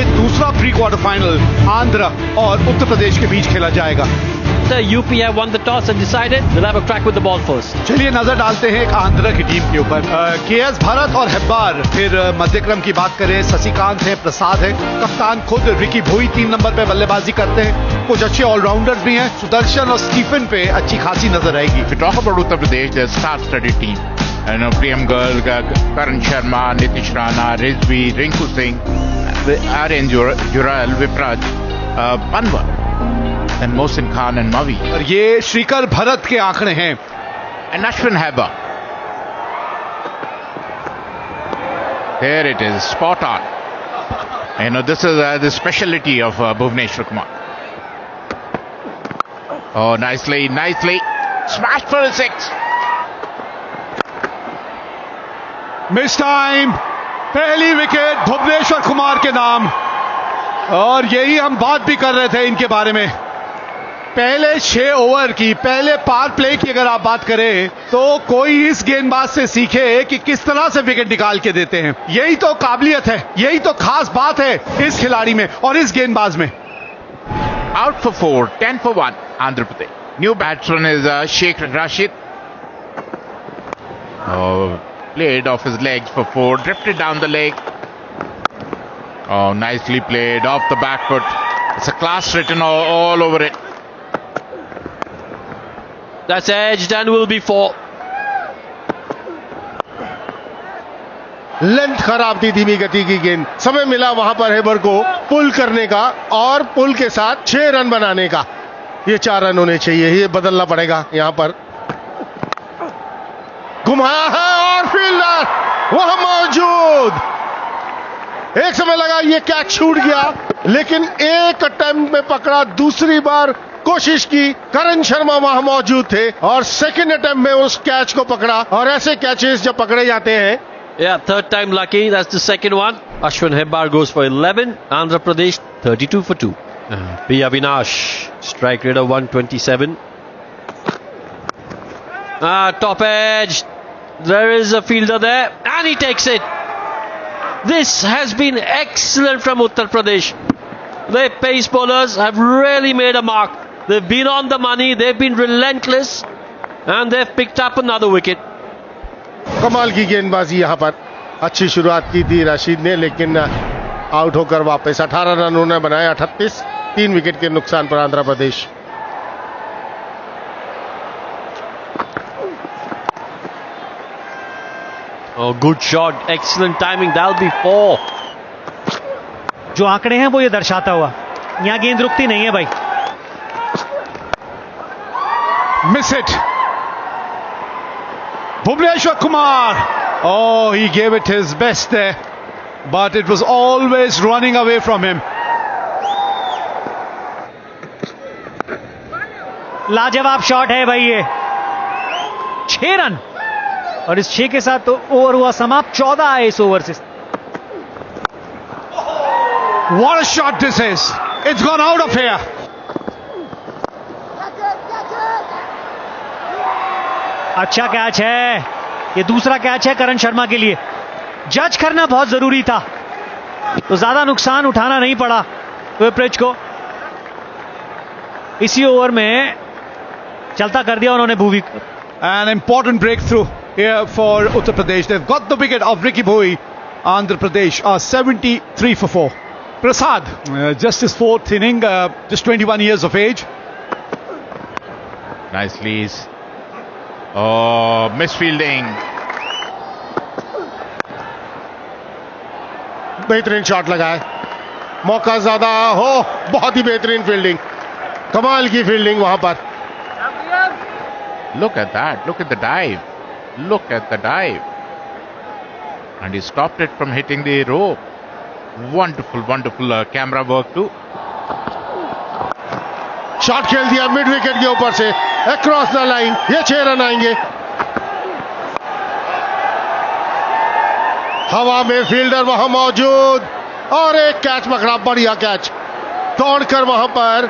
ये दूसरा pre quarter final Andhra और उत्तर प्रदेश के बीच खेला जाएगा। UP have won the toss and decided they'll have a crack with the ball first. चलिए नजर डालते हैं एक आंध्र की टीम के ऊपर। KS भारत और हेब्बार, फिर मध्यक्रम की बात करें शशिकांत है, प्रसाद है, कप्तान खुद रिकी भोई 3 नंबर पे बल्लेबाजी करते हैं। कुछ अच्छे ऑलराउंडर्स भी हैं, सुदर्शन और स्टीफन पे अच्छी खासी नजर आएगी। If you talk about Uttar Pradesh, there's a star-studded team. Priyam Garg, Karan Sharma, Nitish Rana, Rizvi, Rinku Singh, Aryan Jural, Vipraj, Panwar, and Mohsin Khan and Mavi. और ये श्रीकर भरत के आंकड़े हैं। And Ashwin Heba. There it is, spot on. This is the speciality of Bhuvneshwar Kumar. Oh, nicely, smashed for a 6. Miss time, पहली wicket Bhuvneshwar Kumar के नाम। और यही हम बात भी कर रहे थे इनके बारे में। पहले 6 ओवर की, पहले पावर प्ले की अगर आप बात करें तो कोई इस गेंदबाज से सीखे कि किस तरह से विकेट निकाल के देते हैं। यही तो काबिलियत है, यही तो खास बात है इस खिलाड़ी में और इस गेंदबाज में। Out for 4, 10 for 1, Andhra Pradesh. New batsman is Sheikh Rashid. Played off his legs for 4, drifted down the leg. Oh, nicely played off the back foot. It's a class written all over it. That's edged and will be 4. Length खराब थी, धीमी गति की गेंद। समय मिला वहां पर हेबर को पुल करने का और पुल के साथ 6 रन बनाने का। ये 4 रन होने चाहिए, ये बदलना पड़ेगा यहां पर। घुमाया है और फील्डर वहां मौजूद। एक समय लगा ये कैच छूट गया, लेकिन एक अटेम्प्ट में पकड़ा, दूसरी बार कोशिश की। करण शर्मा वहां मौजूद थे और सेकंड अटेम्प्ट में उस कैच को पकड़ा। और ऐसे कैचेस जब पकड़े जाते हैं, Yeah, third time lucky. That's the second one. Ashwin Hebbar goes for 11. Andhra Pradesh 32 for 2. P. Avinash, strike rate of 127. Top edge. There is a fielder there, and he takes it. This has been excellent from Uttar Pradesh. Their pace bowlers have really made a mark. They've been on the money. They've been relentless, and they've picked up another wicket. कमाल की गेंदबाजी यहां पर। अच्छी शुरुआत की थी राशिद ने, लेकिन आउट होकर वापस 18 रन उन्होंने बनाए। 38, 3 विकेट के नुकसान पर Andhra Pradesh. Oh, good shot, excellent timing. That'll be 4. जो आंकड़े हैं वो ये दर्शाता हुआ, यहां गेंद रुकती नहीं है भाई। Miss it, Bhuvneshwar Kumar. Oh, he gave it his best there, but it was always running away from him. लाजवाब शॉट है भाई ये। 6 रन और इस 6 के साथ तो ओवर हुआ समाप्त। 14 आए इस ओवर से। What a shot this is. It's gone out of here. अच्छा कैच है, ये दूसरा कैच है करण शर्मा के लिए। जज करना बहुत जरूरी था, तो ज्यादा नुकसान उठाना नहीं पड़ा विप्रिज को। इसी ओवर में चलता कर दिया उन्होंने Bhuvi. An important breakthrough here for Uttar Pradesh. They've got the wicket of Ricky Bhoi. Andhra Pradesh are 73 for 4. Prasad, just his 4th inning, just 21 years of age. Nicely. Oh, misfielding. बेहतरीन shot लगा है, मौका ज्यादा हो। बहुत ही बेहतरीन fielding, कमाल की फील्डिंग वहां पर। Look at that. Look at the dive. Look at the dive. And he stopped it from hitting the rope. Wonderful camera work too. Shot खेल दिया मिड विकेट के ऊपर से, अक्रॉस द लाइन। ये 6 रन आएंगे। हवा में फील्डर वहां मौजूद और एक कैच पकड़ा, बढ़िया कैच। दौड़कर वहां पर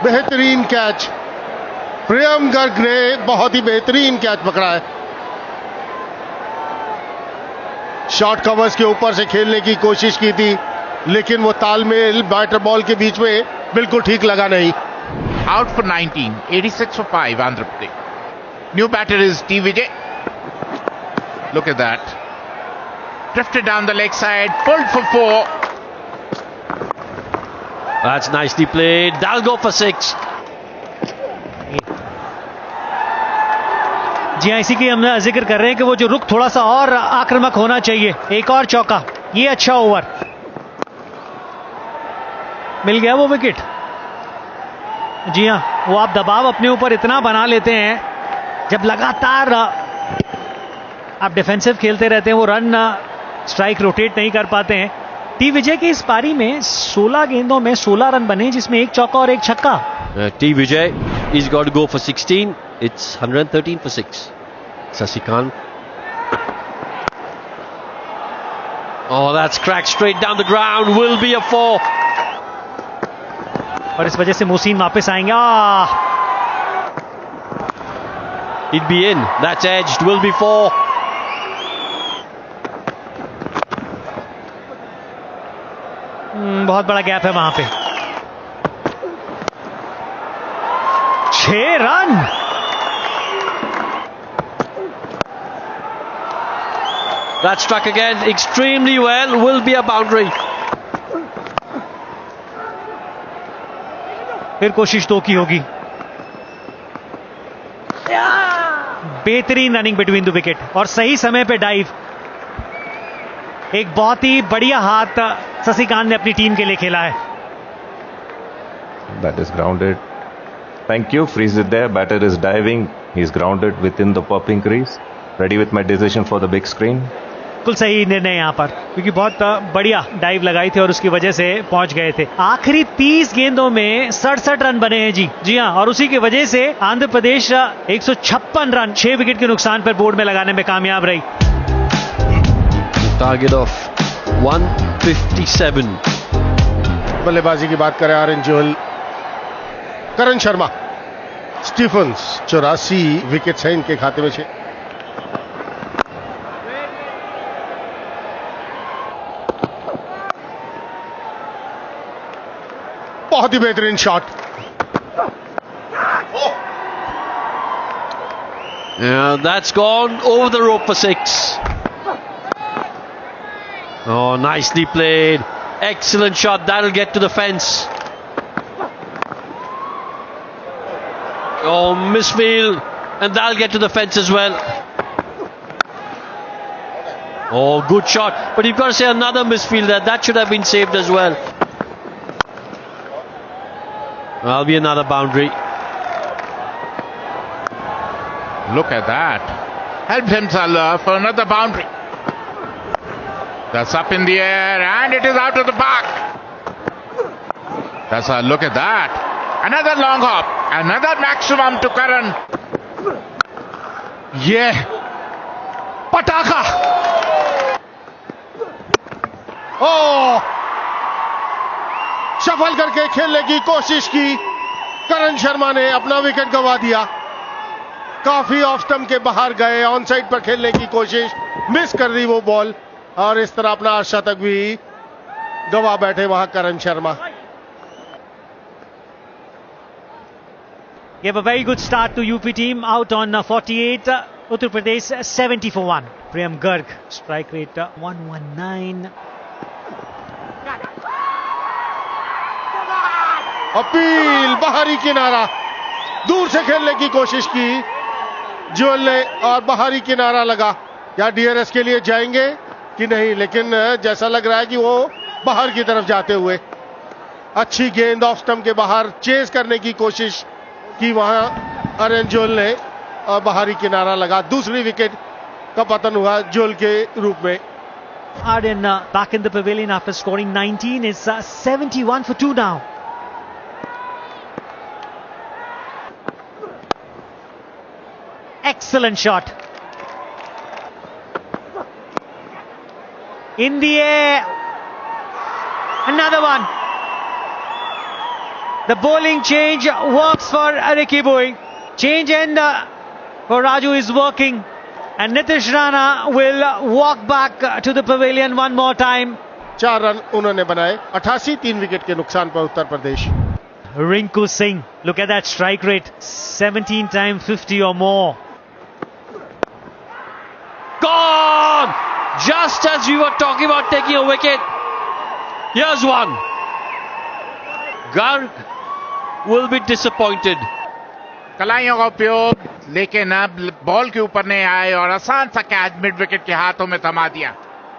बेहतरीन कैच। प्रियम गर्ग ने बहुत ही बेहतरीन कैच पकड़ा है। शॉर्ट कवर्स के ऊपर से खेलने की कोशिश की थी, लेकिन वो तालमेल बैटर बॉल के बीच में बिल्कुल ठीक लगा नहीं. Out for 19, 86 for 5, Andhra Pradesh. New batter is T. Vijay. Look at that. Drifted down the leg side, pulled for 4. That's nicely played. That'll go for 6. जी हाँ, इसी की हम जिक्र कर रहे हैं कि वो जो रुख थोड़ा सा और आक्रामक होना चाहिए. एक और चौका, ये अच्छा ओवर. मिल गया वो विकेट. जी हाँ, वो आप दबाव अपने ऊपर इतना बना लेते हैं जब लगातार आप डिफेंसिव खेलते रहते हैं, वो रन स्ट्राइक रोटेट नहीं कर पाते हैं. टी विजय की इस पारी में 16 गेंदों में 16 रन बने, जिसमें एक चौका और एक छक्का. T. Vijay, he's got to go for 16. It's 113 for 6. Sasikant. Oh, that's cracked straight down the ground. Will be a 4. और इस वजह से मोहसिन वापस आएंगे. He'd be in. That's edged. Will be 4. बहुत बड़ा गैप है वहां पे. 6 run. That struck again extremely well. Will be a boundary. फिर कोशिश 2 की होगी. बेहतरीन रनिंग बिटवीन द विकेट और सही समय पे डाइव. एक बहुत ही बढ़िया हाथ शशिकांत ने अपनी टीम के लिए खेला है. That is grounded. Thank you. Freeze it there. Batter is diving. He is grounded within the popping crease. Ready with my decision for the big screen. बिल्कुल सही निर्णय यहां पर, क्योंकि बहुत बढ़िया डाइव लगाई थी और उसकी वजह से पहुंच गए थे. आखिरी 30 गेंदों में 67 रन बने हैं. जी हाँ, और उसी की वजह से आंध्र प्रदेश 156 रन 6 विकेट के नुकसान पर बोर्ड में लगाने में कामयाब रही. Target of 157. बल्लेबाजी की बात करें आर्यन जोहल, करण शर्मा, स्टीफन्स 84 विकेट हैं इनके खाते में. बहुत ही बेहतरीन shot. That's gone over the rope for 6. Oh, nicely played. Excellent shot. That'll get to the fence. Oh, misfield. And that'll get to the fence as well. Oh, good shot. But you've got to say another misfield there. That should have been saved as well. That'll be another boundary. Look at that. Helped himself for another boundary. That's up in the air and it is out of the park. That's a look at that. Another long hop. Another maximum to Karan. ये पटाखा. Shuffle करके खेलने की कोशिश की. करण शर्मा ने अपना wicket गंवा दिया. काफी ऑफ स्टंप के बाहर गए. ऑन साइड पर खेलने की कोशिश, मिस कर दी वो बॉल और इस तरह अपना शतक भी गंवा बैठे वहां करण Sharma. Gave a very good start to UP team, out on 48. Uttar Pradesh 70 for 1. Priyam Garg, strike rate 119. Appeal, बाहरी किनारा, दूर से खेलने की कोशिश की जोहल ने और बाहरी किनारा लगा. या डीआरएस के लिए जाएंगे कि नहीं, लेकिन जैसा लग रहा है कि वो बाहर की तरफ जाते हुए. अच्छी गेंद ऑफ स्टंप के बाहर चेस करने की कोशिश की वहां आर्यन जोहल ने और बाहरी किनारा लगा. दूसरी विकेट का पतन हुआ जोहल के रूप में. Aryan back in the pavilion after scoring 19. It's 71 for 2 now. Excellent shot. In the air. Another one. The bowling change works for Ricky Bowie. Change end for Raju is working. And Nitish Rana will walk back to the pavilion one more time. 4 run उन्होंने बनाए। 88 3 wicket के नुकसान पर Uttar Pradesh. Rinku Singh, look at that strike rate, 17 times 50 or more. Gone! Just as we were talking about taking a wicket, here's one. Garg will be disappointed. कलाइयों का उपयोग, लेकिन अब ball के ऊपर नहीं आए और आसान सा कैच मिड विकेट के हाथों में थमा दिया।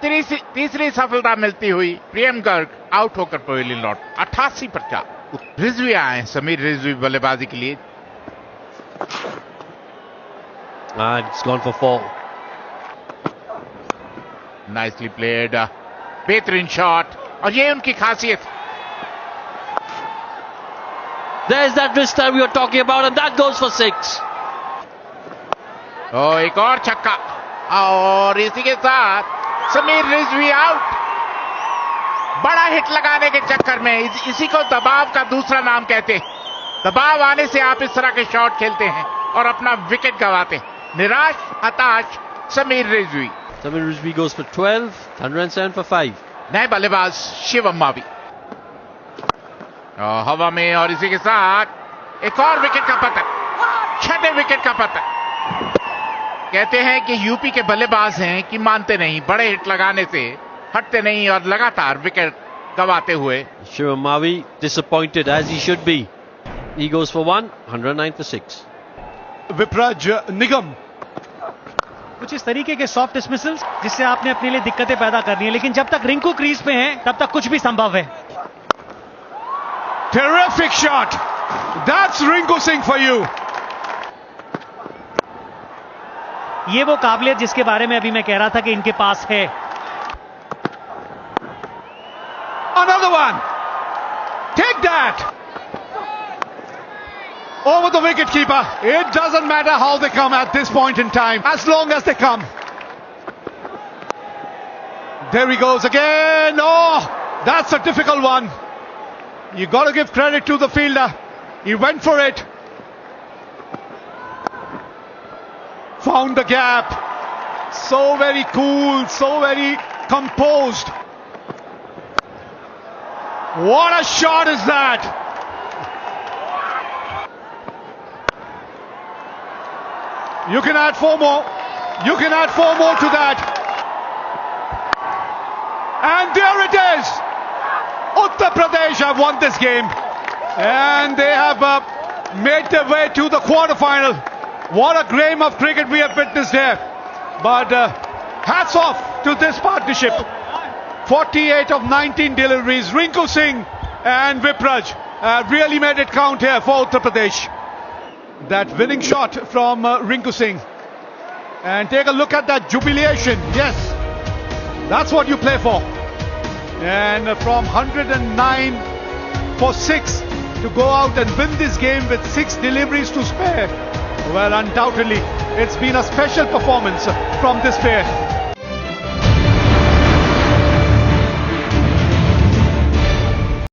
तीसरी सफलता मिलती हुई प्रियम गर्ग आउट होकर पवेलियन लौट। 88 पर 4। रिजवी आए, समीर रिजवी बल्लेबाजी के लिए। And it's gone for 4. Nicely played, बेहतरीन शॉट, और ये उनकी खासियत। There's that wrist time we were talking about, and that goes for 6. एक और छक्का, और इसी के साथ समीर रिजवी आउट। बड़ा हिट लगाने के चक्कर में इसी को दबाव का दूसरा नाम कहते हैं। दबाव आने से आप इस तरह के शॉट खेलते हैं और अपना विकेट गंवाते। निराश, हताश Sameer Rizvi. Samir Rizvi goes for 12, 107 for 5. नए बल्लेबाज शिवम मावी हवा में, और इसी के साथ एक और विकेट का पतन, 6वें विकेट का पतन। कहते हैं कि यूपी के बल्लेबाज हैं कि मानते नहीं, बड़े हिट लगाने से हटते नहीं और लगातार विकेट गंवाते हुए। Shivam Mavi disappointed as he should be. He goes for 1, 109 for 6. Vipraj निगम, कुछ इस तरीके के सॉफ्ट डिसमिसल्स जिससे आपने अपने लिए दिक्कतें पैदा करनी है, लेकिन जब तक रिंकू क्रीज पे हैं तब तक कुछ भी संभव है। terrific shot, that's Rinku Singh for you. ये वो काबिलियत जिसके बारे में अभी मैं कह रहा था कि इनके पास है। Another one, take that, over the wicket keeper. It doesn't matter how they come at this point in time, as long as they come. There he goes again. Oh, that's a difficult one. You got to give credit to the fielder. He went for it, found the gap. So very cool, so very composed. What a shot is that? You can add 4 more. You can add 4 more to that. And there it is. Uttar Pradesh have won this game. And they have made their way to the quarterfinal. What a game of cricket we have witnessed here. But hats off to this partnership. 48 of 19 deliveries. Rinku Singh and Vipraj really made it count here for Uttar Pradesh. That winning shot from Rinku Singh. And take a look at that jubilation. Yes, that's what you play for. And from 109 for 6 to go out and win this game with 6 deliveries to spare. Well, undoubtedly, it's been a special performance from this pair.